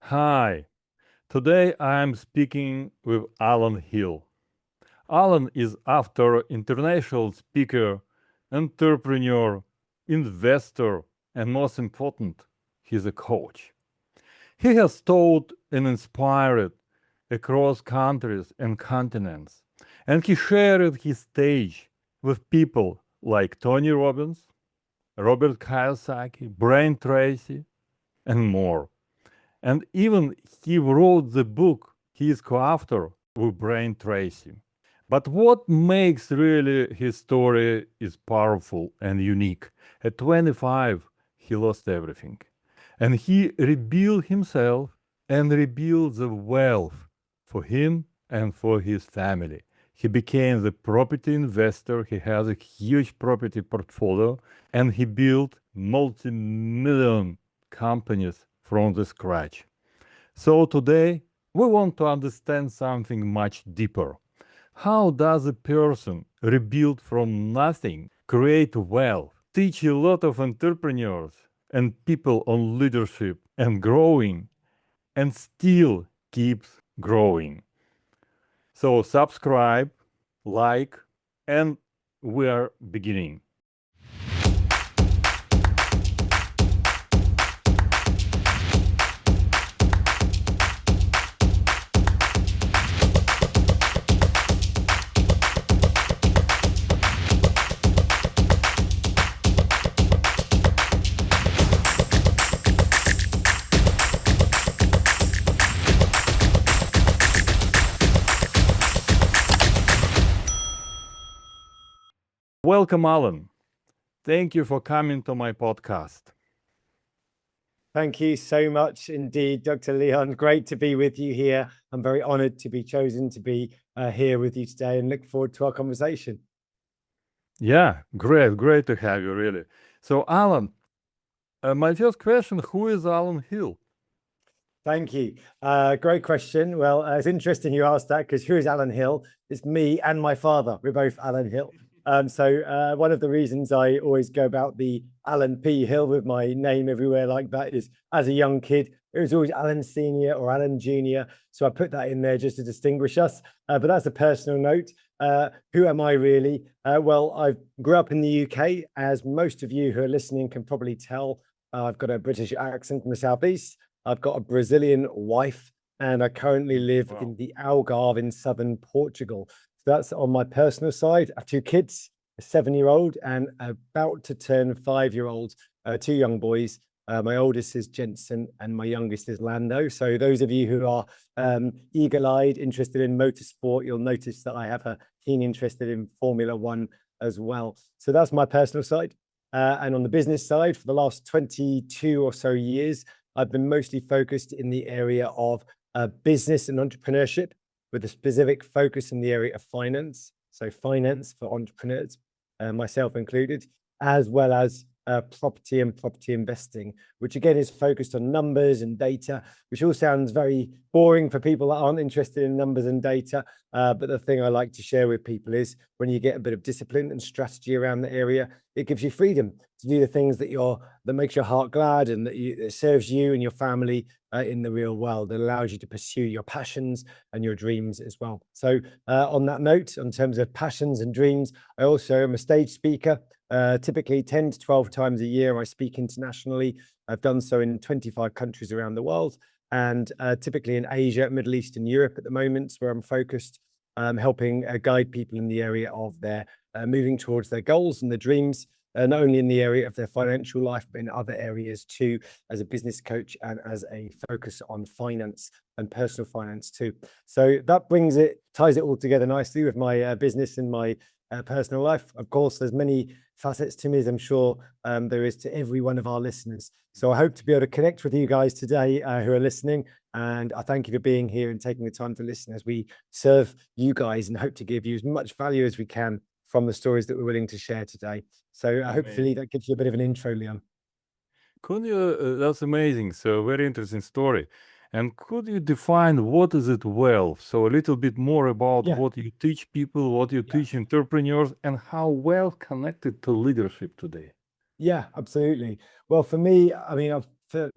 Hi, today I'm speaking with Allan Hill. Allan is author, international speaker, entrepreneur, investor, and most important, he's a coach. He has taught and inspired across countries and continents, and he shared his stage with people like Tony Robbins, Robert Kiyosaki, Brian Tracy, and more. And even he wrote the book he is co-author with Brian Tracy. But what makes really his story is powerful and unique. At 25, he lost everything. And he rebuilt himself and rebuilt the wealth for him and for his family. He became the property investor. He has a huge property portfolio and he built multi-million companies from the scratch. So today we want to understand something much deeper. How does a person rebuild from nothing, create wealth, teach a lot of entrepreneurs and people on leadership and growing, and still keeps growing? So subscribe, like, and we are beginning. Welcome, Allan. Thank you for coming to my podcast. Thank you so much indeed, Dr. Leon. Great to be with you here. I'm very honored to be chosen to be here with you today and look forward to our conversation. Yeah, great to have you, really. So, Allan, my first question, who is Allan Hill? Thank you. Great question. Well, it's interesting you asked that because who is Allan Hill? It's me and my father. We're both Allan Hill. So one of the reasons I always go about the Allan P Hill with my name everywhere like that is as a young kid, it was always Allan Senior or Allan Junior. So I put that in there just to distinguish us. But that's a personal note. Who am I really? Well, I grew up in the UK, as most of you who are listening can probably tell. I've got a British accent from the Southeast. I've got a Brazilian wife, and I currently live in the Algarve in southern Portugal. So that's on my personal side. I have two kids, a 7-year-old and about to turn 5-year-old, two young boys. My oldest is Jensen and my youngest is Lando. So those of you who are eagle-eyed, interested in motorsport, you'll notice that I have a keen interest in Formula One as well. So that's my personal side. And on the business side, for the last 22 or so years, I've been mostly focused in the area of business and entrepreneurship, with a specific focus in the area of finance. So finance for entrepreneurs, myself included, as well as property and property investing, which again is focused on numbers and data, which all sounds very boring for people that aren't interested in numbers and data. But the thing I like to share with people is when you get a bit of discipline and strategy around the area, it gives you freedom to do the things that makes your heart glad and that serves you and your family in the real world. It allows you to pursue your passions and your dreams as well. So on that note, in terms of passions and dreams, I also am a stage speaker. Typically 10 to 12 times a year, I speak internationally. I've done so in 25 countries around the world, and typically in Asia, Middle East, and Europe at the moment, where I'm focused, helping guide people in the area of their moving towards their goals and their dreams, not only in the area of their financial life, but in other areas too, as a business coach and as a focus on finance and personal finance too. So that ties it all together nicely with my business and my personal life. Of course, there's many facets to me, as I'm sure there is to every one of our listeners. So I hope to be able to connect with you guys today who are listening. And I thank you for being here and taking the time to listen as we serve you guys, and hope to give you as much value as we can from the stories that we're willing to share today. So hopefully that gives you a bit of an intro, Leon. Could you, that's amazing. So very interesting story. And could you define what is it wealth? So a little bit more about what you teach people, what you teach entrepreneurs, and how wealth connected to leadership today. Yeah, absolutely. Well, for me, I mean, for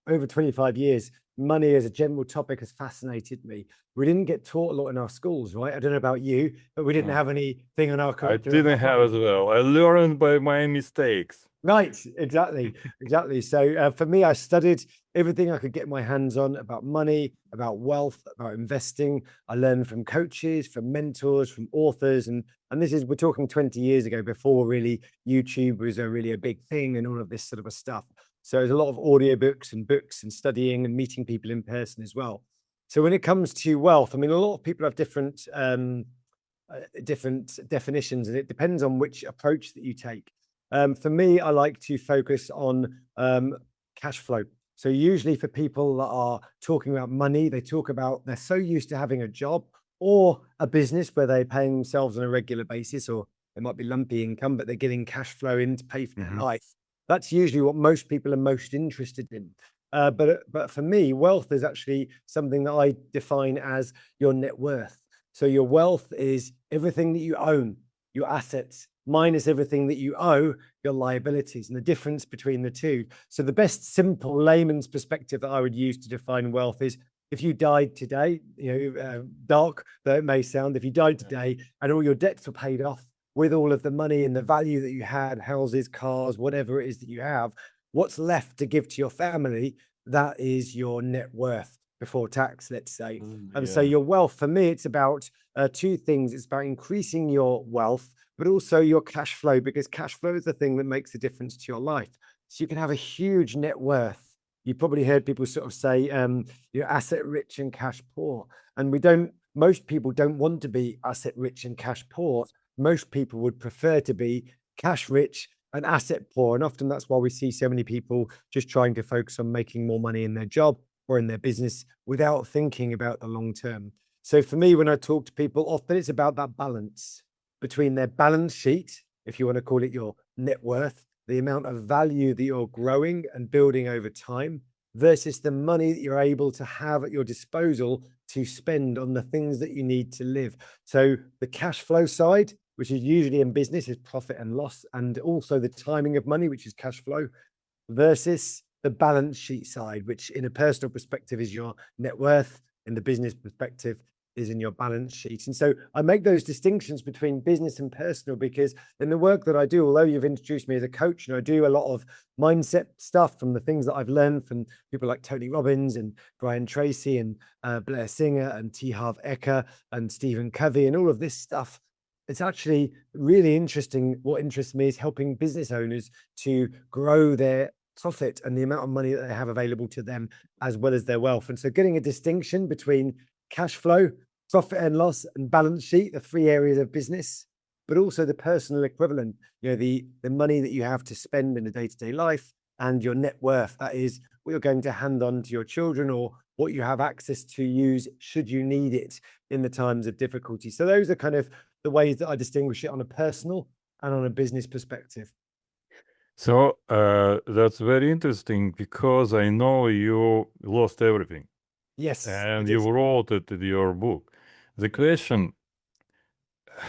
over 25 years, money as a general topic has fascinated me. We didn't get taught a lot in our schools, right? I don't know about you, but we didn't have anything on our I curriculum didn't about have money. as well. I learned by my mistakes. Right, exactly. So for me, I studied everything I could get my hands on about money, about wealth, about investing. I learned from coaches, from mentors, from authors, and this is, we're talking 20 years ago, before really YouTube was really a big thing and all of this sort of a stuff. So there's a lot of audiobooks and books and studying and meeting people in person as well. So when it comes to wealth, I mean, a lot of people have different definitions, and it depends on which approach that you take. For me, I like to focus on cash flow. So usually for people that are talking about money, they talk about they're so used to having a job or a business where they're paying themselves on a regular basis, or it might be lumpy income, but they're getting cash flow in to pay for their life. That's usually what most people are most interested in. But for me, wealth is actually something that I define as your net worth. So your wealth is everything that you own, your assets, minus everything that you owe, your liabilities, and the difference between the two. So the best simple layman's perspective that I would use to define wealth is, if you died today, dark though it may sound, if you died today and all your debts were paid off with all of the money and the value that you had, houses, cars, whatever it is that you have, what's left to give to your family, that is your net worth before tax, let's say. And so your wealth, for me, it's about two things. It's about increasing your wealth, but also your cash flow, because cash flow is the thing that makes a difference to your life. So you can have a huge net worth. You've probably heard people sort of say, you're asset rich and cash poor. And most people don't want to be asset rich and cash poor. Most people would prefer to be cash rich and asset poor. And often that's why we see so many people just trying to focus on making more money in their job or in their business without thinking about the long term. So for me, when I talk to people, often it's about that balance between their balance sheet, if you want to call it your net worth, the amount of value that you're growing and building over time, versus the money that you're able to have at your disposal to spend on the things that you need to live. So the cash flow side, which is usually in business, is profit and loss, and also the timing of money, which is cash flow, versus the balance sheet side, which in a personal perspective is your net worth, in the business perspective is in your balance sheet. And so I make those distinctions between business and personal, because in the work that I do, although you've introduced me as a coach, and I do a lot of mindset stuff from the things that I've learned from people like Tony Robbins and Brian Tracy and Blair Singer and T. Harv Eker and Stephen Covey and all of this stuff. It's actually really interesting. What interests me is helping business owners to grow their profit and the amount of money that they have available to them, as well as their wealth. And so getting a distinction between cash flow, profit and loss, and balance sheet, the three areas of business, but also the personal equivalent, the money that you have to spend in a day-to-day life, and your net worth, that is what you're going to hand on to your children, or what you have access to use should you need it in the times of difficulty. So those are kind of the ways that I distinguish it on a personal and on a business perspective. So that's very interesting, because I know you lost everything. Yes. And you wrote it in your book. The question,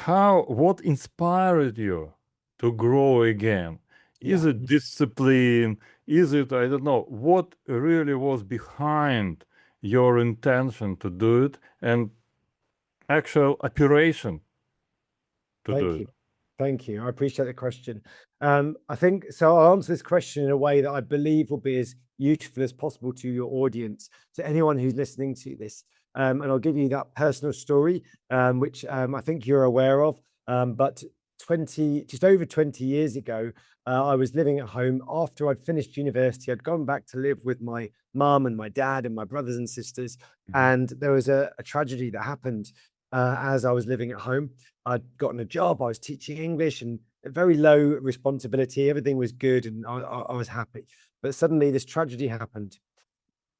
what inspired you to grow again? Is it discipline? Is it, I don't know, what really was behind your intention to do it and actual operation to do it? Thank you. I appreciate the question. I think so. I'll answer this question in a way that I believe will be as useful as possible to your audience, to anyone who's listening to this. And I'll give you that personal story, which I think you're aware of. But just over 20 years ago, I was living at home after I'd finished university. I'd gone back to live with my mum and my dad and my brothers and sisters. And there was a tragedy that happened as I was living at home. I'd gotten a job, I was teaching English, and a very low responsibility. Everything was good and I was happy. But suddenly this tragedy happened,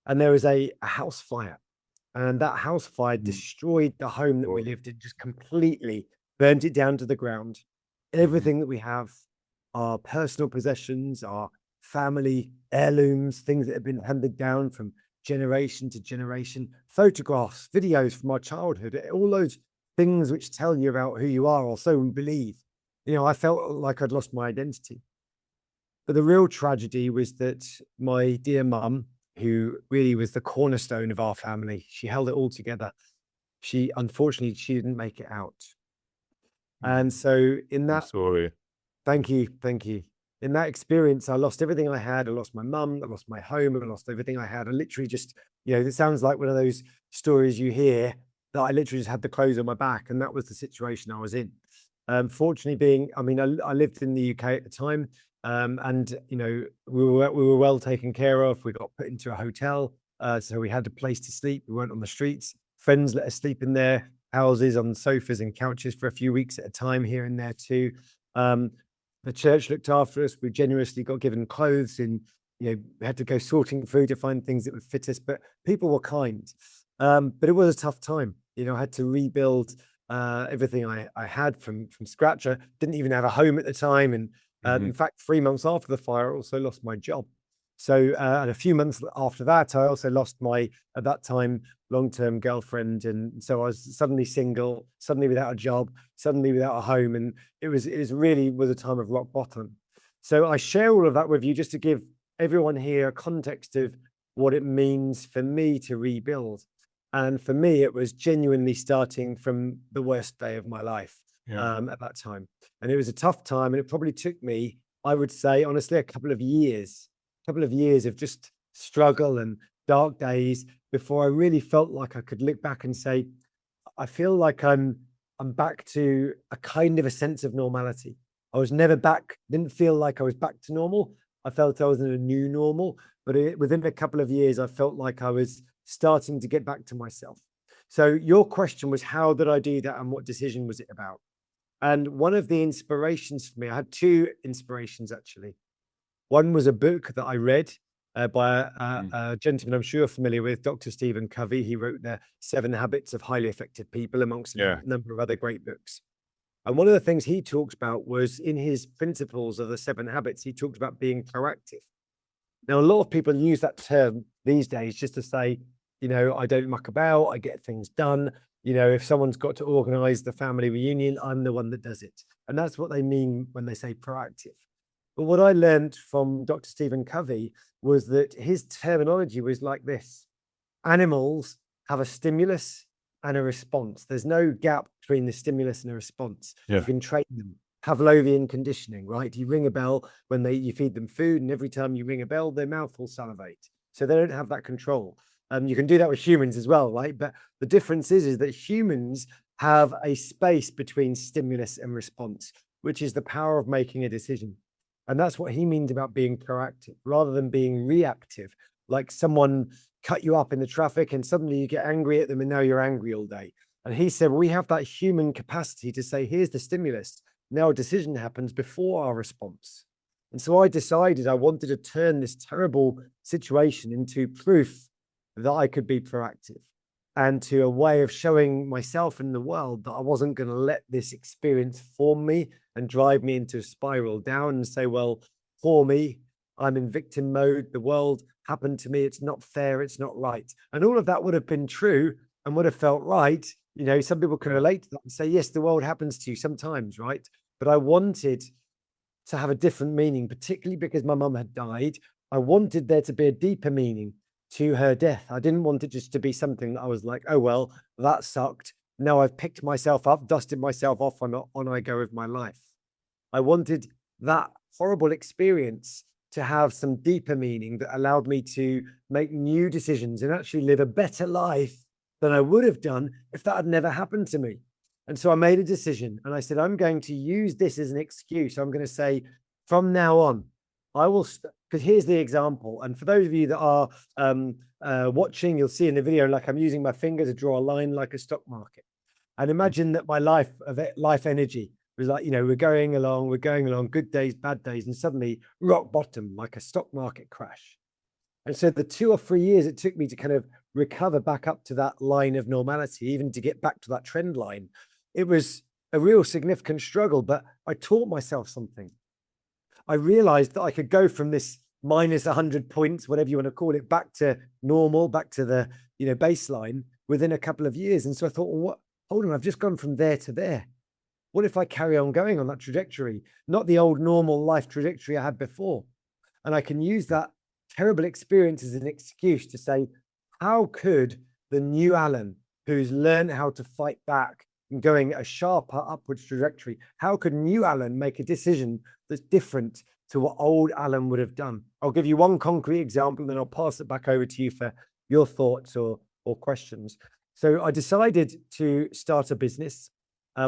and there was a house fire. And that house fire destroyed the home that we lived in, just completely burnt it down to the ground. Everything that we have, our personal possessions, our family heirlooms, things that have been handed down from generation to generation, photographs, videos from our childhood, all those things which tell you about who you are, or so we believe. I felt like I'd lost my identity. But the real tragedy was that my dear mum who really was the cornerstone of our family. She held it all together. Unfortunately, she didn't make it out. And so in I'm that, sorry. thank you. In that experience, I lost everything I had. I lost my mum, I lost my home, I lost everything I had. I literally just, it sounds like one of those stories you hear that I literally just had the clothes on my back. And that was the situation I was in. Fortunately, I lived in the UK at the time. And we were well taken care of. We got put into a hotel, so we had a place to sleep. We weren't on the streets. Friends let us sleep in their houses on sofas and couches for a few weeks at a time here and there too. The church looked after us. We generously got given clothes, and we had to go sorting through to find things that would fit us. But people were kind. But it was a tough time. I had to rebuild everything I had from scratch. I didn't even have a home at the time, and in fact, 3 months after the fire, I also lost my job. So, and a few months after that, I also lost my, at that time, long-term girlfriend. And so I was suddenly single, suddenly without a job, suddenly without a home. And it was really a time of rock bottom. So I share all of that with you just to give everyone here a context of what it means for me to rebuild. And for me, it was genuinely starting from the worst day of my life at that time. And it was a tough time. And it probably took me, I would say, honestly, a couple of years of just struggle and dark days before I really felt like I could look back and say, I feel like I'm back to a kind of a sense of normality. I was never back, didn't feel like I was back to normal. I felt I was in a new normal, but within a couple of years, I felt like I was starting to get back to myself. So your question was, how did I do that and what decision was it about? And one of the inspirations for me, I had two inspirations actually. One was a book that I read by a gentleman I'm sure you're familiar with, Dr. Stephen Covey. He wrote the 7 Habits of Highly Effective People, amongst a number of other great books. And one of the things he talks about was in his principles of the 7 habits, he talked about being proactive. Now, a lot of people use that term these days just to say, I don't muck about, I get things done. If someone's got to organize the family reunion, I'm the one that does it. And that's what they mean when they say proactive. But what I learned from Dr. Stephen Covey was that his terminology was like this. Animals have a stimulus and a response. There's no gap between the stimulus and a response. You can train them. Pavlovian conditioning, right? You ring a bell when you feed them food, and every time you ring a bell, their mouth will salivate. So they don't have that control. You can do that with humans as well, right? But the difference is that humans have a space between stimulus and response, which is the power of making a decision. And that's what he means about being proactive, rather than being reactive, like someone cut you up in the traffic and suddenly you get angry at them and now you're angry all day. And he said, we have that human capacity to say, here's the stimulus. Now a decision happens before our response. And so I decided I wanted to turn this terrible situation into proof that I could be proactive, and to a way of showing myself and the world that I wasn't going to let this experience form me and drive me into a spiral down and say, well, for me, I'm in victim mode. The world happened to me. It's not fair. It's not right. And all of that would have been true and would have felt right. Some people can relate to that and say, yes, the world happens to you sometimes, right? But I wanted to have a different meaning, particularly because my mum had died. I wanted there to be a deeper meaning to her death. I didn't want it just to be something that I was like, oh, well, that sucked. Now I've picked myself up, dusted myself off, and on I go with my life. I wanted that horrible experience to have some deeper meaning that allowed me to make new decisions and actually live a better life than I would have done if that had never happened to me. And so I made a decision and I said, I'm going to use this as an excuse. I'm going to say, from now on, I will, because here's the example. And for those of you that are watching, you'll see in the video, like I'm using my finger to draw a line like a stock market. And imagine that my life energy was like, we're going along, good days, bad days, and suddenly rock bottom, like a stock market crash. And so the 2 or 3 years it took me to kind of recover back up to that line of normality, even to get back to that trend line, it was a real significant struggle, but I taught myself something. I realized that I could go from this minus 100 points, whatever you want to call it, back to normal, back to the baseline within a couple of years. And so I thought, well, hold on, I've just gone from there to there. What if I carry on going on that trajectory, not the old normal life trajectory I had before? And I can use that terrible experience as an excuse to say, how could the new Allan, who's learned how to fight back and going a sharper upwards trajectory, how could new Allan make a decision that's different to what old Allan would have done? I'll give you one concrete example, and then I'll pass it back over to you for your thoughts or questions. So I decided to start a business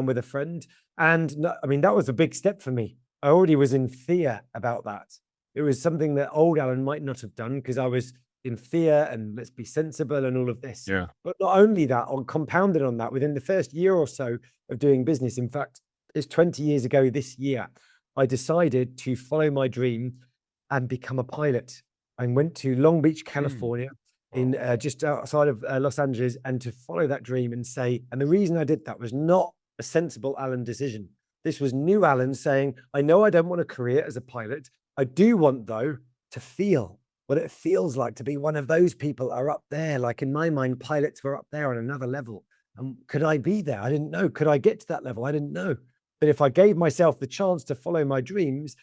with a friend. And I mean, that was a big step for me. I already was in fear about that. It was something that old Allan might not have done because I was in fear and let's be sensible and all of this. Yeah. But not only that, on compounded on that, within the first year or so of doing business, in fact, it's 20 years ago this year, I decided to follow my dream and become a pilot. I went to Long Beach, California, in just outside of Los Angeles, and to follow that dream and say, and the reason I did that was not a sensible Allan decision. This was new Allan saying, I know I don't want a career as a pilot. I do want, though, to feel what it feels like to be one of those people are up there. Like in my mind, pilots were up there on another level. And could I be there? I didn't know. Could I get to that level? I didn't know. But if I gave myself the chance to follow my dreams,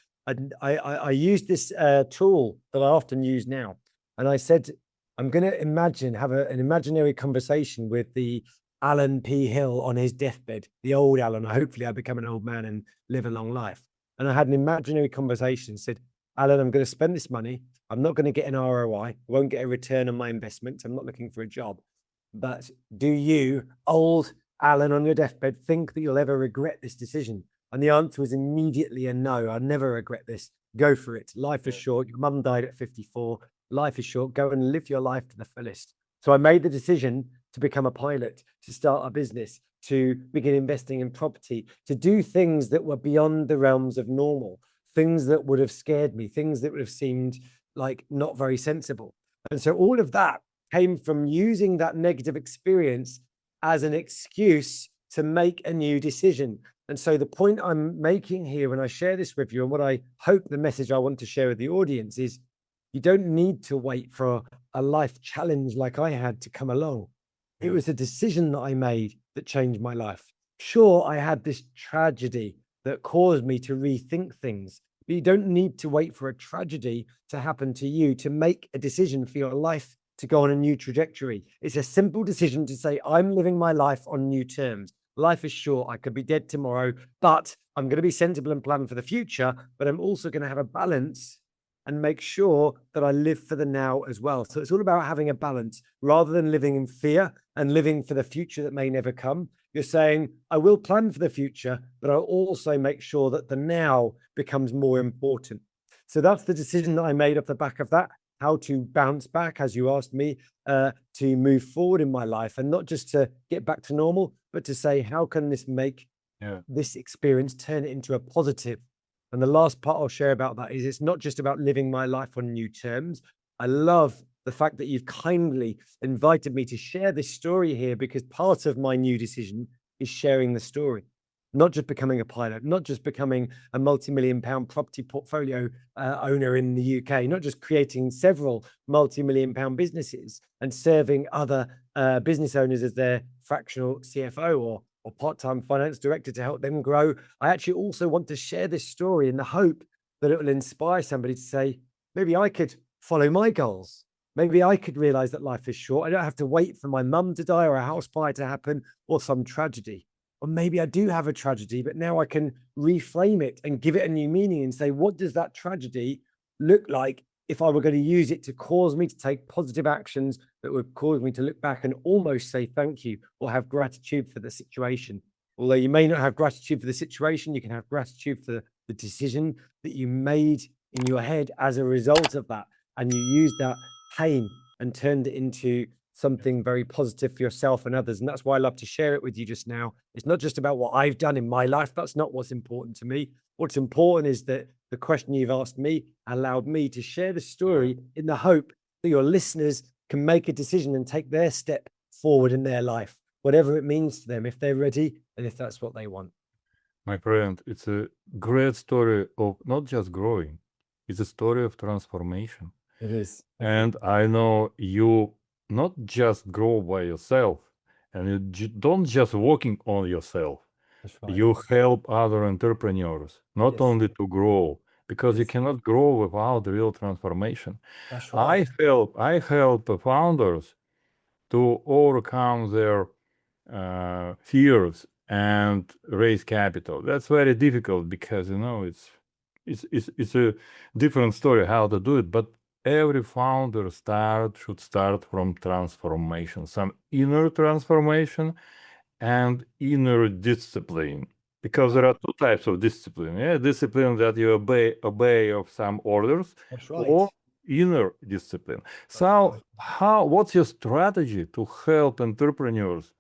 I used this tool that I often use now. And I said, I'm going to have an imaginary conversation with the Allan P. Hill on his deathbed, the old Allan. Hopefully I become an old man and live a long life. And I had an imaginary conversation, said, Allan, I'm going to spend this money. I'm not going to get an ROI. I won't get a return on my investment. I'm not looking for a job. But do you, old Allan on your deathbed, think that you'll ever regret this decision? And the answer was immediately a no. I'll never regret this. Go for it. Life is short. Your mum died at 54. Life is short. Go and live your life to the fullest. So I made the decision to become a pilot, to start a business, to begin investing in property, to do things that were beyond the realms of normal, things that would have scared me, things that would have seemed like not very sensible. And so all of that came from using that negative experience as an excuse to make a new decision. And so the point I'm making here when I share this with you, and what I hope the message I want to share with the audience is, you don't need to wait for a life challenge like I had to come along. It was a decision that I made that changed my life. Sure, I had this tragedy that caused me to rethink things, but you don't need to wait for a tragedy to happen to you to make a decision for your life to go on a new trajectory. It's a simple decision to say, I'm living my life on new terms. Life is short. I could be dead tomorrow, but I'm going to be sensible and plan for the future, but I'm also going to have a balance and make sure that I live for the now as well. So it's all about having a balance rather than living in fear and living for the future that may never come. You're saying, I will plan for the future, but I'll also make sure that the now becomes more important. So that's the decision that I made off the back of that, how to bounce back, as you asked me, to move forward in my life, and not just to get back to normal, but to say, how can this make this experience, turn it into a positive? And the last part I'll share about that is, it's not just about living my life on new terms. I love the fact that you've kindly invited me to share this story here, because part of my new decision is sharing the story, not just becoming a pilot, not just becoming a multi-million-pound property portfolio owner in the UK, not just creating several multi-million-pound businesses and serving other business owners as their fractional CFO or part-time finance director to help them grow. I actually also want to share this story in the hope that it will inspire somebody to say, maybe I could follow my goals. Maybe I could realize that life is short. I don't have to wait for my mum to die or a house fire to happen or some tragedy. Or maybe I do have a tragedy, but now I can reframe it and give it a new meaning and say, what does that tragedy look like if I were going to use it to cause me to take positive actions that would cause me to look back and almost say thank you or have gratitude for the situation? Although you may not have gratitude for the situation, you can have gratitude for the decision that you made in your head as a result of that. And you used that pain and turned it into something very positive for yourself and others. And that's why I love to share it with you just now. It's not just about what I've done in my life. That's not what's important to me. What's important is that the question you've asked me allowed me to share the story in the hope that your listeners can make a decision and take their step forward in their life, whatever it means to them, if they're ready and if that's what they want. My friend, it's a great story of not just growing, it's a story of transformation. It is. And I know you not just grow by yourself, and you don't just working on yourself. That's right. You help other entrepreneurs not Yes. only to grow, because you cannot grow without real transformation. That's right. I help the founders to overcome their fears and raise capital. That's very difficult because it's a different story how to do it. But every founder should start from transformation, some inner transformation and inner discipline. Because there are two types of discipline. Yeah, discipline that you obey of some orders, That's or right. inner discipline. That's So right. what's your strategy to help entrepreneurs,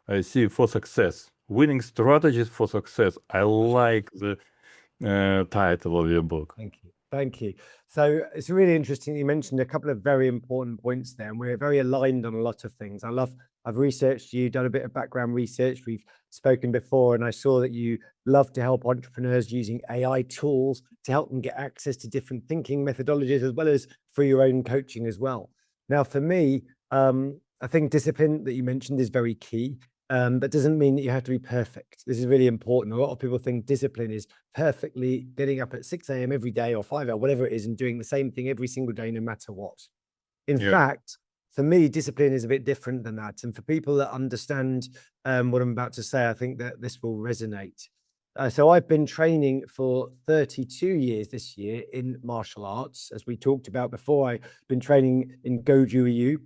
I see, for success? Winning strategies for success. I like the title of your book. Thank you. Thank you. So it's really interesting. You mentioned a couple of very important points there, and we're very aligned on a lot of things. I've researched you, done a bit of background research. We've spoken before, and I saw that you love to help entrepreneurs using AI tools to help them get access to different thinking methodologies, as well as for your own coaching as well. Now, for me, I think discipline that you mentioned is very key. That doesn't mean that you have to be perfect. This is really important. A lot of people think discipline is perfectly getting up at 6 a.m. every day or 5 a.m., whatever it is, and doing the same thing every single day, no matter what. In Yeah. fact, for me, discipline is a bit different than that. And for people that understand what I'm about to say, I think that this will resonate. So I've been training for 32 years this year in martial arts. As we talked about before, I've been training in Goju Ryu.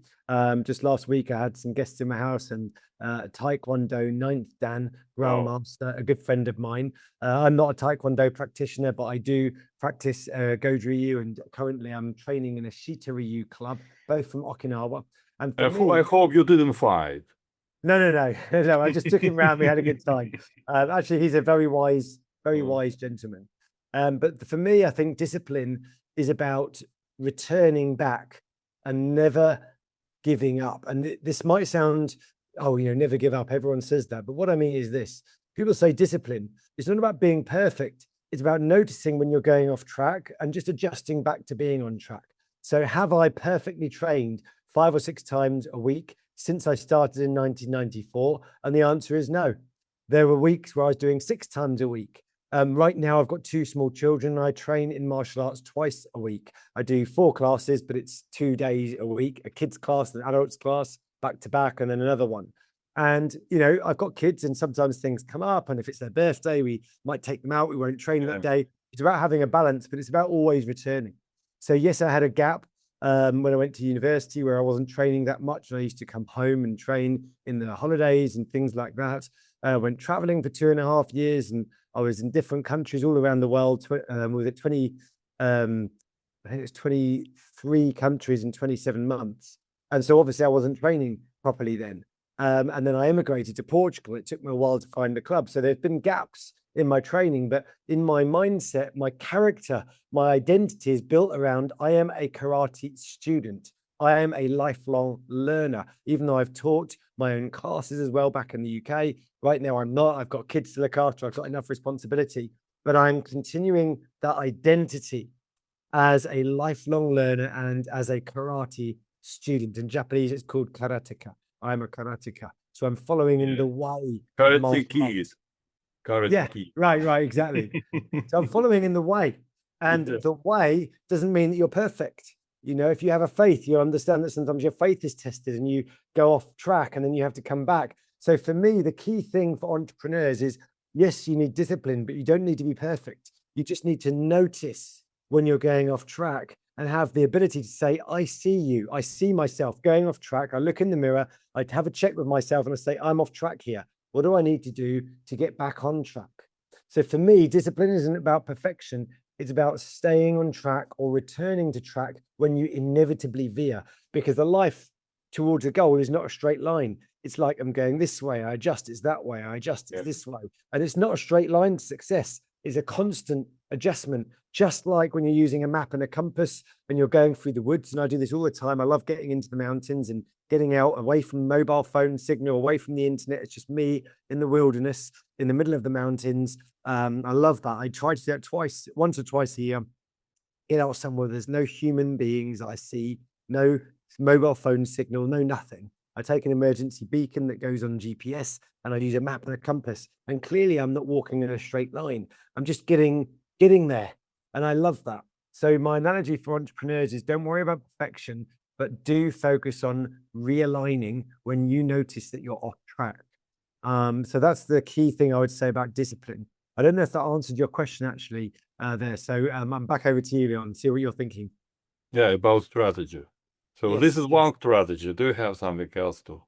Just last week, I had some guests in my house, and Taekwondo 9th Dan Grandmaster, a good friend of mine. I'm not a Taekwondo practitioner, but I do practice Goju Ryu, and currently I'm training in a Shita Ryu club, both from Okinawa. And for me, I hope you didn't fight. no. No, I just took him round. We had a good time. Actually, he's a very wise gentleman. But for me, I think discipline is about returning back and never giving up. And this might sound, oh, never give up. Everyone says that. But what I mean is this: people say discipline. It's not about being perfect. It's about noticing when you're going off track and just adjusting back to being on track. So have I perfectly trained 5 or 6 times a week since I started in 1994? And the answer is no. There were weeks where I was doing 6 times a week. Right now, I've got 2 small children. I train in martial arts twice a week. I do 4 classes, but it's 2 days a week, a kids class, an adults class, back to back, and then another one. And, I've got kids, and sometimes things come up. And if it's their birthday, we might take them out. We won't train that day. It's about having a balance, but it's about always returning. So yes, I had a gap when I went to university where I wasn't training that much. And I used to come home and train in the holidays and things like that. I went traveling for 2.5 years, and I was in different countries all around the world. Was it 20? I think it was 23 countries in 27 months. And so obviously I wasn't training properly then. And then I immigrated to Portugal. It took me a while to find a club. So there's been gaps in my training, but in my mindset, my character, my identity is built around I am a karate student. I am a lifelong learner, even though I've taught my own classes as well back in the UK. Right now, I'm not. I've got kids to look after. I've got enough responsibility, but I'm continuing that identity as a lifelong learner and as a karate student. In Japanese, it's called karateka. I'm a karateka. So I'm following in the way. Karate Kid. Yeah, right, exactly. So I'm following in the way. And the way doesn't mean that you're perfect. If you have a faith, you understand that sometimes your faith is tested and you go off track and then you have to come back. So for me, the key thing for entrepreneurs is, yes, you need discipline, but you don't need to be perfect. You just need to notice when you're going off track and have the ability to say, I see you. I see myself going off track. I look in the mirror. I have a check with myself and I say, I'm off track here. What do I need to do to get back on track? So for me, discipline isn't about perfection. It's about staying on track or returning to track when you inevitably veer, because the life towards a goal is not a straight line. It's like I'm going this way, I adjust, it's that way, I adjust, it's this way. And it's not a straight line to success. It's a constant adjustment, just like when you're using a map and a compass and you're going through the woods. And I do this all the time. I love getting into the mountains and getting out away from mobile phone signal, away from the internet. It's just me in the wilderness, in the middle of the mountains. I love that. I try to do that once or twice a year. Get out somewhere there's no human beings I see, no mobile phone signal, no nothing. I take an emergency beacon that goes on GPS and I use a map and a compass. And clearly I'm not walking in a straight line. I'm just getting there. And I love that. So my analogy for entrepreneurs is don't worry about perfection, but do focus on realigning when you notice that you're off track. So that's the key thing I would say about discipline. I don't know if that answered your question actually there. So I'm back over to you, Leon, see what you're thinking. Yeah, about strategy. So this is one strategy. Do you have something else to?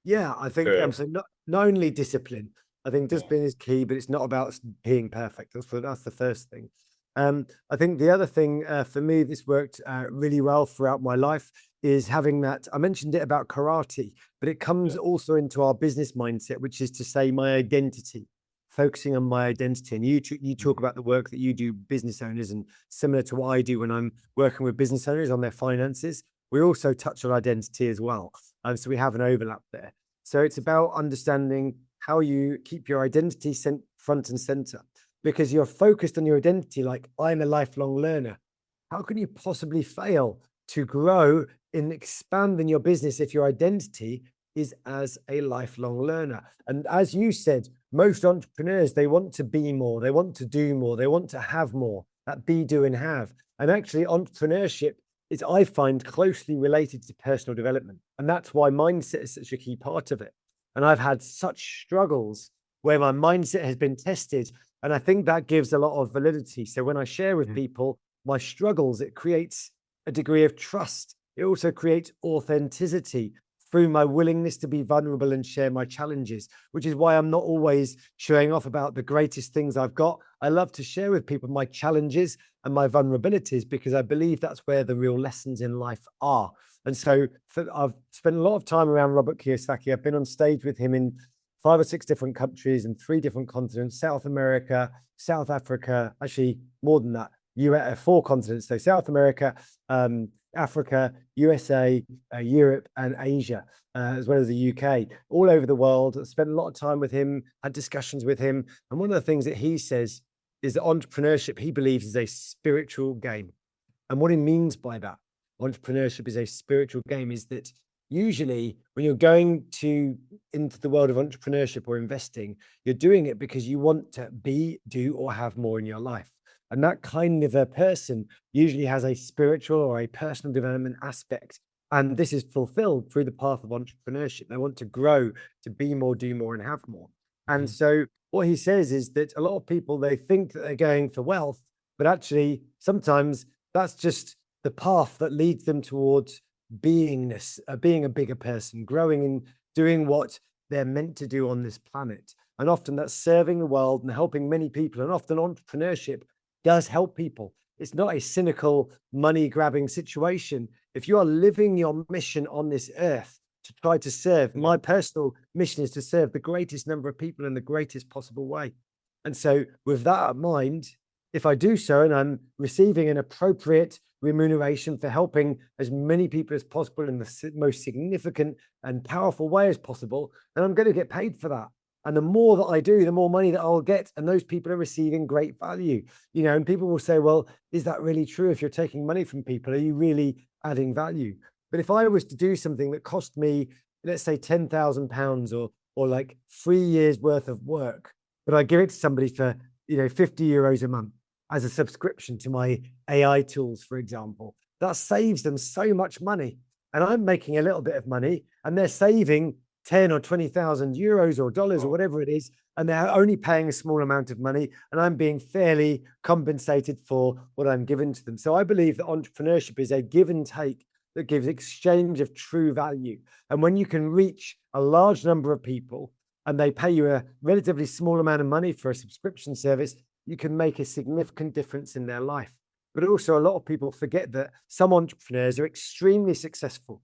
Yeah, I think so. Not only discipline, I think discipline is key, but it's not about being perfect. That's the first thing. I think the other thing for me, this worked really well throughout my life, is having that. I mentioned it about karate, but it comes also into our business mindset, which is to say my identity, focusing on my identity. And you talk about the work that you do, business owners, and similar to what I do when I'm working with business owners on their finances. We also touch on identity as well. So we have an overlap there. So it's about understanding how you keep your identity front and center, because you're focused on your identity. Like, I'm a lifelong learner. How can you possibly fail to grow and expand in your business if your identity is as a lifelong learner? And as you said, most entrepreneurs, they want to be more, they want to do more, they want to have more, that be, do, and have. And actually entrepreneurship is, I find, closely related to personal development. And that's why mindset is such a key part of it. And I've had such struggles where my mindset has been tested. And I think that gives a lot of validity. So when I share with people my struggles, it creates a degree of trust. It also creates authenticity through my willingness to be vulnerable and share my challenges, which is why I'm not always showing off about the greatest things I've got. I love to share with people my challenges and my vulnerabilities, because I believe that's where the real lessons in life are. And so I've spent a lot of time around Robert Kiyosaki. I've been on stage with him in 5 or 6 different countries and 3 different continents: South America, South Africa, actually more than that, 4 continents. So South America, Africa, USA, Europe, and Asia, as well as the UK, all over the world. I spent a lot of time with him, had discussions with him. And one of the things that he says is that entrepreneurship, he believes, is a spiritual game. And what he means by that, entrepreneurship is a spiritual game, is that usually when you're going into the world of entrepreneurship or investing, you're doing it because you want to be, do, or have more in your life. And that kind of a person usually has a spiritual or a personal development aspect. And this is fulfilled through the path of entrepreneurship. They want to grow, to be more, do more, and have more. And so what he says is that a lot of people, they think that they're going for wealth, but actually sometimes that's just the path that leads them towards beingness, being a bigger person, growing and doing what they're meant to do on this planet. And often that's serving the world and helping many people. And often entrepreneurship does help people. It's not a cynical money grabbing situation. If you are living your mission on this earth to try to serve, my personal mission is to serve the greatest number of people in the greatest possible way. And so with that in mind, if I do so and I'm receiving an appropriate remuneration for helping as many people as possible in the most significant and powerful way as possible, then I'm going to get paid for that. And the more that I do, the more money that I'll get. And those people are receiving great value, and people will say, well, is that really true? If you're taking money from people, are you really adding value? But if I was to do something that cost me, let's say £10,000 or like 3 years worth of work, but I give it to somebody for, 50 euros a month as a subscription to my AI tools, for example, that saves them so much money. And I'm making a little bit of money and they're saving 10 or 20,000 euros or dollars or whatever it is, and they're only paying a small amount of money, and I'm being fairly compensated for what I'm given to them. So I believe that entrepreneurship is a give and take that gives exchange of true value. And when you can reach a large number of people and they pay you a relatively small amount of money for a subscription service, you can make a significant difference in their life. But also, a lot of people forget that some entrepreneurs are extremely successful.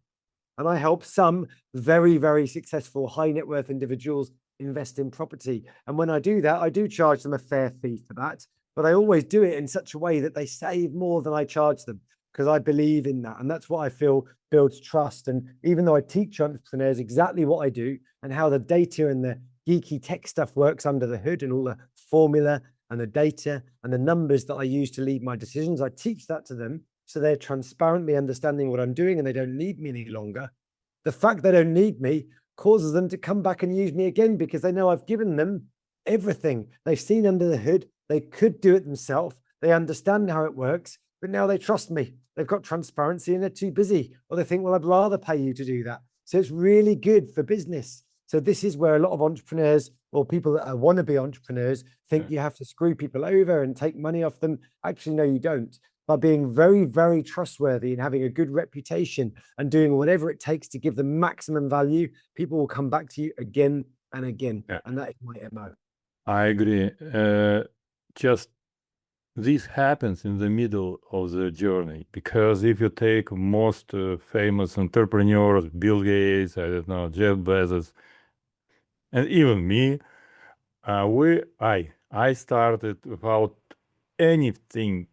And I help some very, very successful high net worth individuals invest in property. And when I do that, I do charge them a fair fee for that. But I always do it in such a way that they save more than I charge them, because I believe in that. And that's what I feel builds trust. And even though I teach entrepreneurs exactly what I do and how the data and the geeky tech stuff works under the hood and all the formula and the data and the numbers that I use to lead my decisions, I teach that to them. So they're transparently understanding what I'm doing and they don't need me any longer. The fact they don't need me causes them to come back and use me again, because they know I've given them everything. They've seen under the hood. They could do it themselves. They understand how it works, but now they trust me. They've got transparency and they're too busy, or they think, well, I'd rather pay you to do that. So it's really good for business. So this is where a lot of entrepreneurs or people that want to be entrepreneurs think you have to screw people over and take money off them. Actually, no, you don't. By being very, very trustworthy and having a good reputation and doing whatever it takes to give them maximum value, people will come back to you again and again. Yeah. And that is my MO. I agree. Just this happens in the middle of the journey, because if you take most famous entrepreneurs, Bill Gates, I don't know, Jeff Bezos, and even me, I started without anything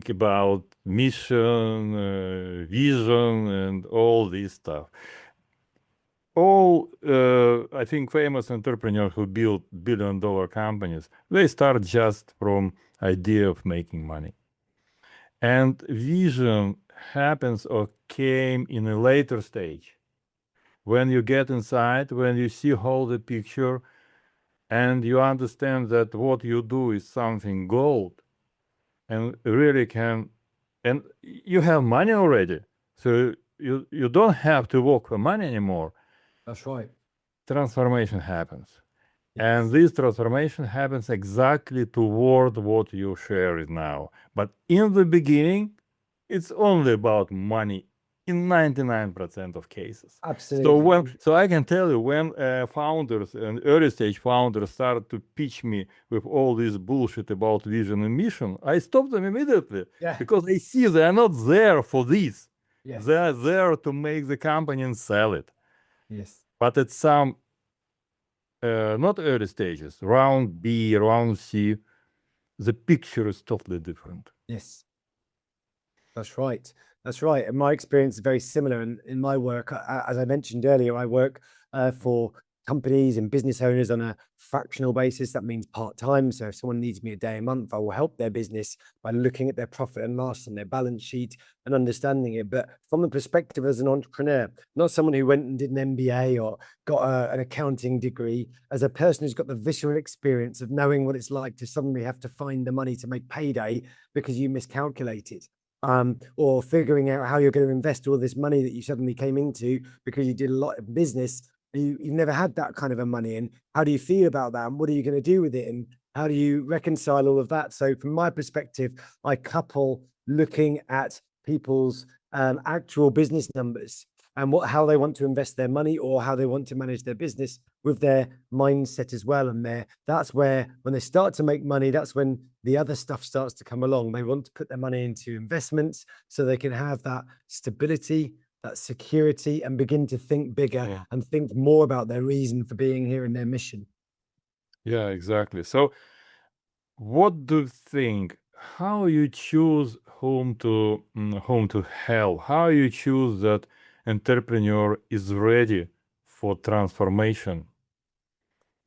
about mission, vision, and all this stuff. All I think famous entrepreneurs who build billion-dollar companies, they start just from idea of making money, and vision happens or came in a later stage, when you get inside, when you see whole the picture, and you understand that what you do is something gold, and really can, and you have money already, so you don't have to work for money anymore. That's right. Transformation happens. Yes. And this transformation happens exactly toward what you share it now. But in the beginning, it's only about money in 99% of cases. Absolutely. So I can tell you, when founders and early stage founders started to pitch me with all this bullshit about vision and mission, I stopped them immediately. Yeah. Because they see they are not there for this. Yes. They are there to make the company and sell it. Yes. But at some not early stages, round B, round C, the picture is totally different. Yes. That's right. That's right. And my experience is very similar. And in my work, as I mentioned earlier, I work for companies and business owners on a fractional basis. That means part-time. So if someone needs me a day a month, I will help their business by looking at their profit and loss and their balance sheet and understanding it. But from the perspective as an entrepreneur, not someone who went and did an MBA or got an accounting degree, as a person who's got the visceral experience of knowing what it's like to suddenly have to find the money to make payday because you miscalculated. Or figuring out how you're going to invest all this money that you suddenly came into because you did a lot of business. You've never had that kind of a money, and how do you feel about that, and what are you going to do with it, and how do you reconcile all of that? So from my perspective, I couple looking at people's actual business numbers and how they want to invest their money or how they want to manage their business with their mindset as well. And that's where, when they start to make money, that's when the other stuff starts to come along. They want to put their money into investments so they can have that stability, that security, and begin to think bigger and think more about their reason for being here and their mission. Yeah, exactly. So what do you think? How you choose whom to help? How you choose that entrepreneur is ready for transformation?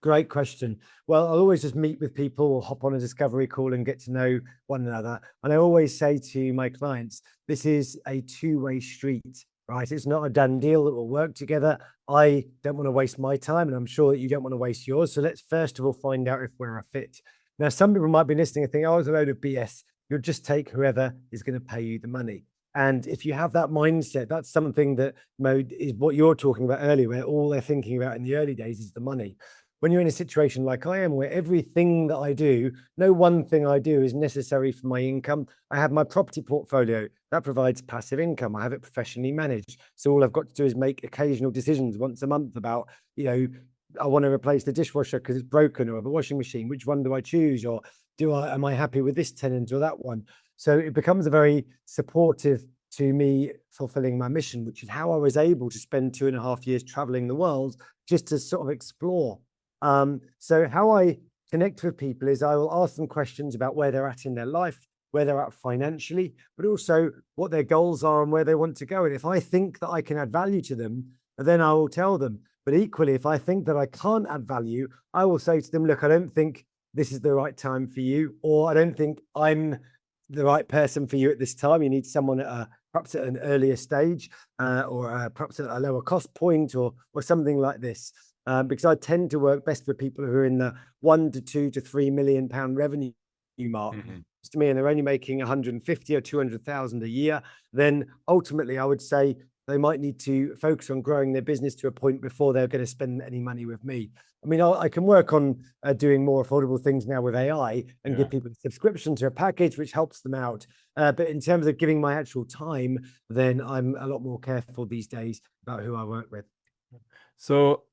Great question. Well, I'll always just meet with people or hop on a discovery call and get to know one another. And I always say to my clients, this is a two-way street, right? It's not a done deal that will work together. I don't want to waste my time, and I'm sure that you don't want to waste yours. So let's first of all find out if we're a fit. Now, some people might be listening and think, oh, it's a load of BS. You'll just take whoever is going to pay you the money. And if you have that mindset, that's something that is what you're talking about earlier, where all they're thinking about in the early days is the money. When you're in a situation like I am, where everything that I do, no one thing I do is necessary for my income. I have my property portfolio that provides passive income. I have it professionally managed. So all I've got to do is make occasional decisions once a month about, I want to replace the dishwasher because it's broken, or the washing machine. Which one do I choose? Or am I happy with this tenant or that one? So it becomes a very supportive to me fulfilling my mission, which is how I was able to spend 2.5 years traveling the world just to sort of explore. So how I connect with people is I will ask them questions about where they're at in their life, where they're at financially, but also what their goals are and where they want to go. And if I think that I can add value to them, then I will tell them. But equally, if I think that I can't add value, I will say to them, look, I don't think this is the right time for you, or I don't think I'm the right person for you at this time. You need someone perhaps at an earlier stage, or perhaps at a lower cost point, or something like this. Because I tend to work best with people who are in the 1 to 2 to 3 million pound revenue mark Mhm. to me, and they're only making 150 or 200,000 a year, then ultimately I would say they might need to focus on growing their business to a point before they're going to spend any money with me. I mean, I can work on doing more affordable things now with AI and give people a subscription to a package, which helps them out. But in terms of giving my actual time, then I'm a lot more careful these days about who I work with. So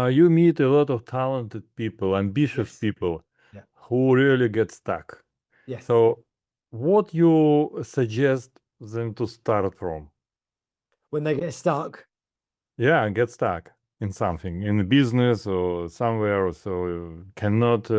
you meet a lot of talented people, ambitious Yes. people Yeah. who really get stuck. Yes. So what you suggest them to start from? When they get stuck, Yeah, get stuck in something, in a business or somewhere, so cannot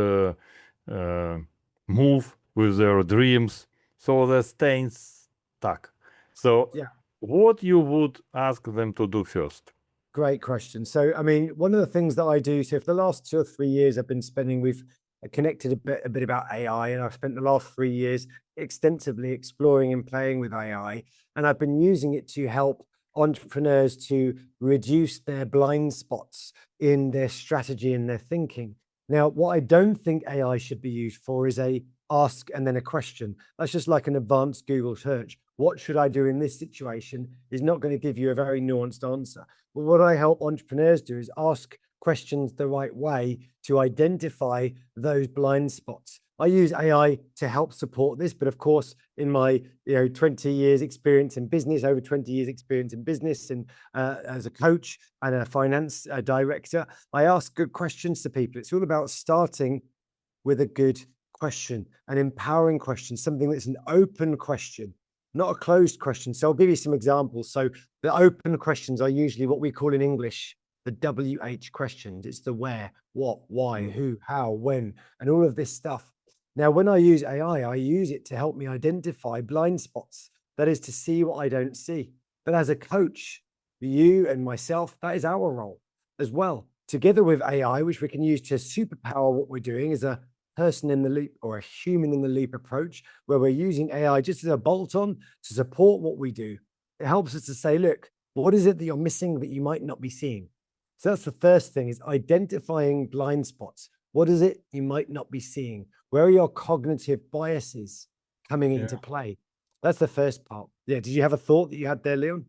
move with their dreams, so they're staying stuck. So yeah. what you would ask them to do first? Great question. So, I mean, one of the things that I do, so for the last 2 or 3 years, I've been spending, we've connected a bit about AI, and I've spent the last 3 years extensively exploring and playing with AI. And I've been using it to help entrepreneurs to reduce their blind spots in their strategy and their thinking. Now, what I don't think AI should be used for is a ask and then a question. That's just like an advanced Google search. What should I do in this situation is not going to give you a very nuanced answer. But what I help entrepreneurs do is ask questions the right way to identify those blind spots. I use AI to help support this, but of course, in my 20 years experience in business, over 20 years experience in business, and as a coach and a finance director, I ask good questions to people. It's all about starting with a good question, an empowering question, something that's an open question, not a closed question. So I'll give you some examples. So the open questions are usually what we call in English the WH questions. It's the where, what, why, who, how, when, and all of this stuff. Now, when I use AI, I use it to help me identify blind spots. That is to see what I don't see. But as a coach, you and myself, that is our role as well. Together with AI, which we can use to superpower what we're doing as a person in the loop or a human in the loop approach, where we're using AI just as a bolt on to support what we do. It helps us to say, look, what is it that you're missing that you might not be seeing? So that's the first thing, is identifying blind spots. What is it you might not be seeing? Where are your cognitive biases coming into play? That's the first part. Yeah. Did you have a thought that you had there, Leon?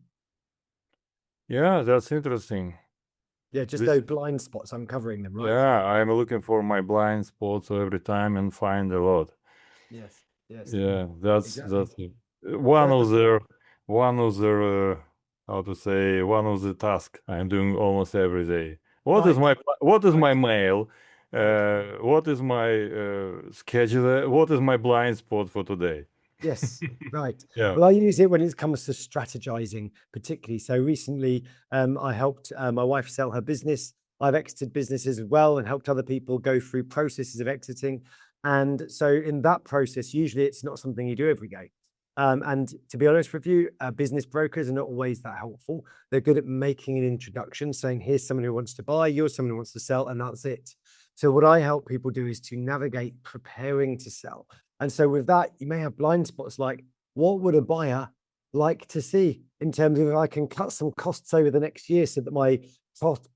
Yeah, that's interesting. Yeah, just This, those blind spots, uncovering them, right? yeah, I'm looking for my blind spots every time and find a lot. Yes. Yes. Yeah, that's Exactly. one That's of the how to say, one of the tasks I'm doing almost every day. What is right. my mail? Right. What is my schedule? What is my blind spot for today? Yes, right. Yeah. Well, I use it when it comes to strategizing, particularly. So recently, I helped my wife sell her business. I've exited businesses as well and helped other people go through processes of exiting. And so in that process, usually it's not something you do every day. And to be honest with you, business brokers are not always that helpful. They're good at making an introduction, saying, here's someone who wants to buy, you're someone who wants to sell, and that's it. So what I help people do is to navigate preparing to sell. And so with that, you may have blind spots like, what would a buyer like to see in terms of if I can cut some costs over the next year so that my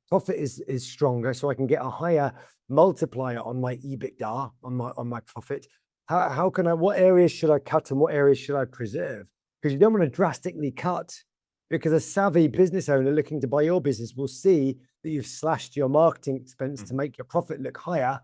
profit is stronger, so I can get a higher multiplier on my EBITDA, on my profit. How can I, what areas should I cut and what areas should I preserve? Because you don't want to drastically cut, because a savvy business owner looking to buy your business will see that you've slashed your marketing expense to make your profit look higher.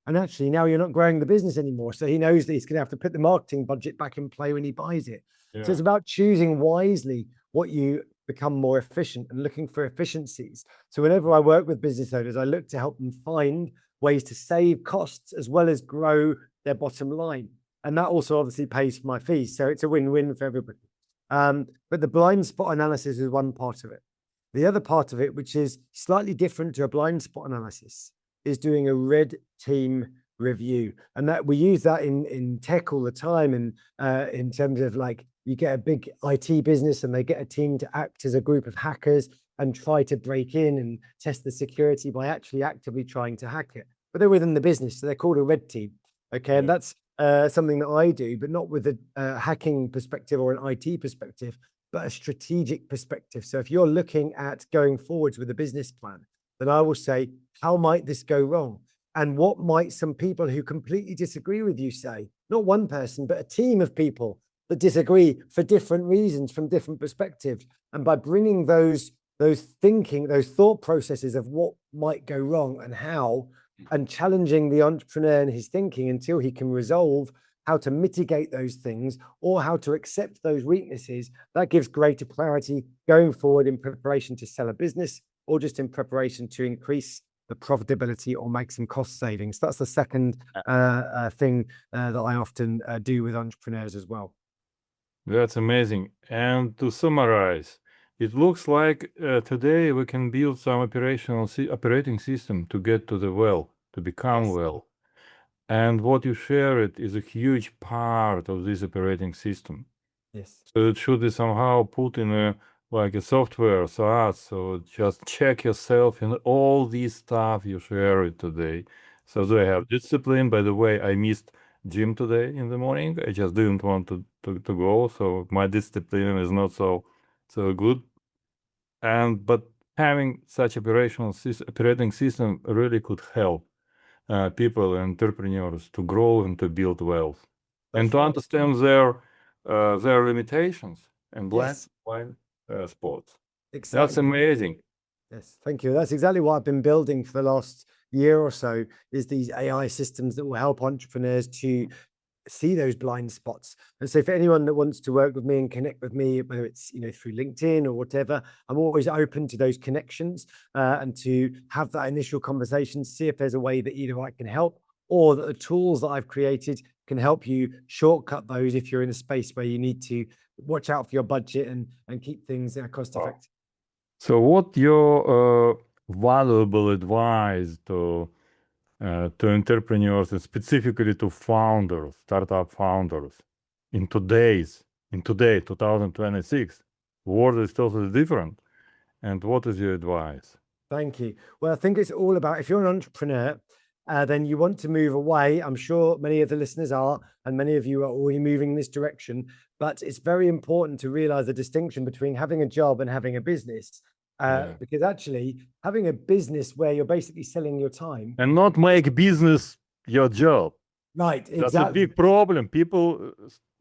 And actually, now you're not growing the business anymore. So he knows that he's going to have to put the marketing budget back in play when he buys it. So it's about choosing wisely what you become more efficient and looking for efficiencies. So whenever I work with business owners, I look to help them find ways to save costs as well as grow their bottom line. And that also obviously pays for my fees. So it's a win-win for everybody. But the blind spot analysis is one part of it. The other part of it, which is slightly different to a blind spot analysis, is doing a red team review. And that we use that in tech all the time. And in terms of, like, you get a big IT business and they get a team to act as a group of hackers and try to break in and test the security by actually actively trying to hack it. But they're within the business, so they're called a red team. Okay. And that's something that I do, but not with a hacking perspective or an IT perspective, but a strategic perspective. So if you're looking at going forwards with a business plan, then I will say, how might this go wrong? And what might some people who completely disagree with you say? Not one person, but a team of people that disagree for different reasons from different perspectives. And by bringing those thought processes of what might go wrong and how, and challenging the entrepreneur in his thinking until he can resolve how to mitigate those things or how to accept those weaknesses, that gives greater clarity going forward in preparation to sell a business or just in preparation to increase the profitability or make some cost savings. That's the second thing that I often do with entrepreneurs as well. That's amazing. And to summarize, it looks like today we can build some operating system to get to the well, to become well. And what you shared is a huge part of this operating system. Yes. So it should be somehow put in a software, so just check yourself in all this stuff you shared today. So they have discipline. By the way, I missed gym today in the morning. I just didn't want to go, so my discipline is not so good. But having such operating system really could help people and entrepreneurs to grow and to build wealth and to understand their limitations and blind spots. Exactly. That's amazing. Yes, thank you. That's exactly what I've been building for the last year or so, is these AI systems that will help entrepreneurs to see those blind spots. And so for anyone that wants to work with me and connect with me, whether it's through LinkedIn or whatever, I'm always open to those connections and to have that initial conversation, see if there's a way that either I can help or that the tools that I've created can help you shortcut those if you're in a space where you need to watch out for your budget and keep things cost effective. So what your valuable advice to entrepreneurs and specifically to founders, startup founders in today, 2026, world is totally different. And what is your advice? Thank you. Well, I think it's all about, if you're an entrepreneur, then you want to move away. I'm sure many of the listeners are, and many of you are already moving in this direction. But it's very important to realize the distinction between having a job and having a business. Because actually, having a business where you're basically selling your time and not make business your job. Right, exactly. That's a big problem.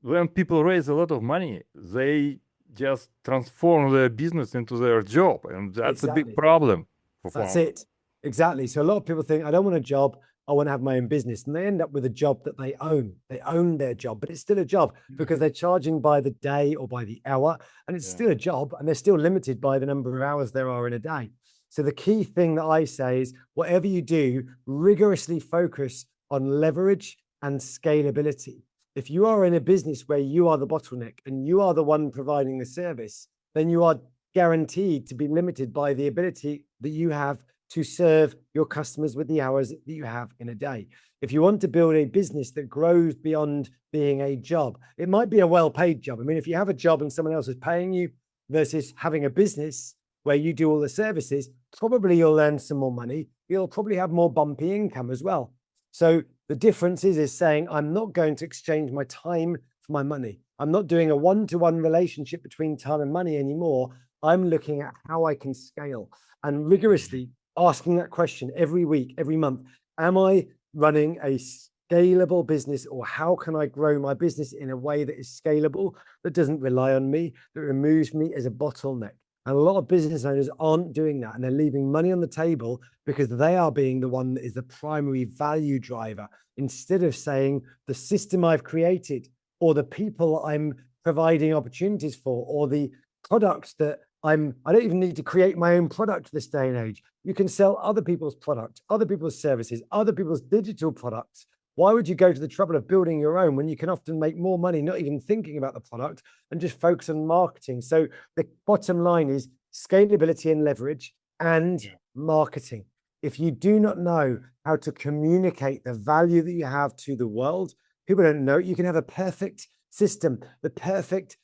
When people raise a lot of money, they just transform their business into their job, and that's a big problem. That's it. Exactly. So a lot of people think, I don't want a job, I want to have my own business. And they end up with a job that they own. They own their job, but it's still a job because they're charging by the day or by the hour. And it's still a job, and they're still limited by the number of hours there are in a day. So the key thing that I say is, whatever you do, rigorously focus on leverage and scalability. If you are in a business where you are the bottleneck and you are the one providing the service, then you are guaranteed to be limited by the ability that you have to serve your customers with the hours that you have in a day. If you want to build a business that grows beyond being a job, it might be a well-paid job. I mean, if you have a job and someone else is paying you versus having a business where you do all the services, probably you'll earn some more money. You'll probably have more bumpy income as well. So the difference is saying, I'm not going to exchange my time for my money. I'm not doing a one-to-one relationship between time and money anymore. I'm looking at how I can scale and rigorously asking that question every week, every month. Am I running a scalable business, or how can I grow my business in a way that is scalable, that doesn't rely on me, that removes me as a bottleneck? And a lot of business owners aren't doing that, and they're leaving money on the table because they are being the one that is the primary value driver, instead of saying the system I've created, or the people I'm providing opportunities for, or the products that I don't even need to create my own product this day and age. You can sell other people's products, other people's services, other people's digital products. Why would you go to the trouble of building your own when you can often make more money, not even thinking about the product, and just focus on marketing? So the bottom line is scalability and leverage and marketing. If you do not know how to communicate the value that you have to the world, people don't know. You can have a perfect system, the perfect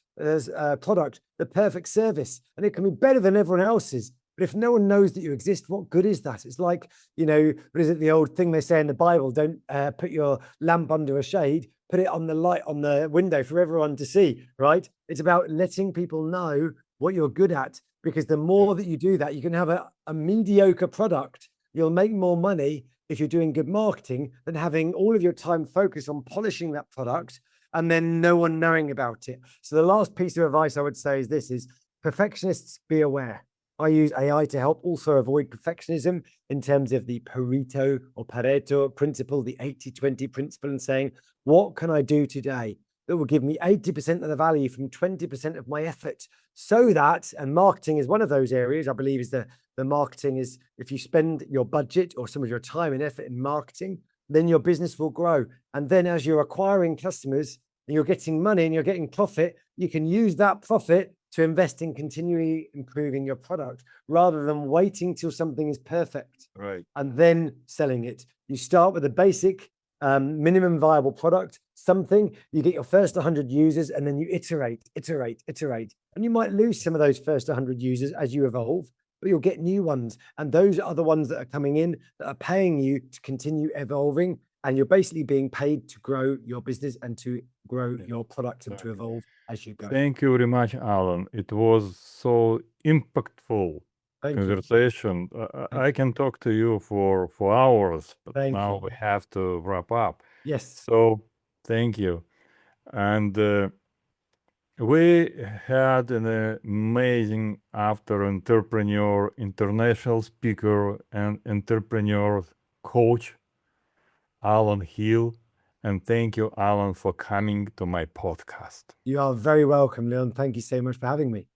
product, the perfect service, and it can be better than everyone else's. But if no one knows that you exist, what good is that? It's like, what is it, the old thing they say in the Bible, don't put your lamp under a shade, put it on the light on the window for everyone to see, right? It's about letting people know what you're good at, because the more that you do that, you can have a mediocre product, you'll make more money, if you're doing good marketing than having all of your time focused on polishing that product and then no one knowing about it. So the last piece of advice I would say is this: is perfectionists, be aware. I use AI to help also avoid perfectionism in terms of the Pareto principle, the 80-20 principle, and saying, what can I do today that will give me 80% of the value from 20% of my effort? So that, and marketing is one of those areas, I believe, is the marketing is, if you spend your budget or some of your time and effort in marketing, then your business will grow. And then as you're acquiring customers and you're getting money and you're getting profit, you can use that profit to invest in continually improving your product rather than waiting till something is perfect, Right. and then selling it. You start with a basic minimum viable product, something, you get your first 100 users, and then you iterate. And you might lose some of those first 100 users as you evolve, but you'll get new ones. And those are the ones that are coming in that are paying you to continue evolving. And you're basically being paid to grow your business and to grow your product and to evolve as you go. Thank you very much, Alan. It was so impactful conversation. I can talk to you for hours, but now we have to wrap up. Yes. So thank you. And we had an amazing entrepreneur, international speaker, and entrepreneur coach, Allan Hill. And thank you, Alan, for coming to my podcast. You are very welcome, Leon. Thank you so much for having me.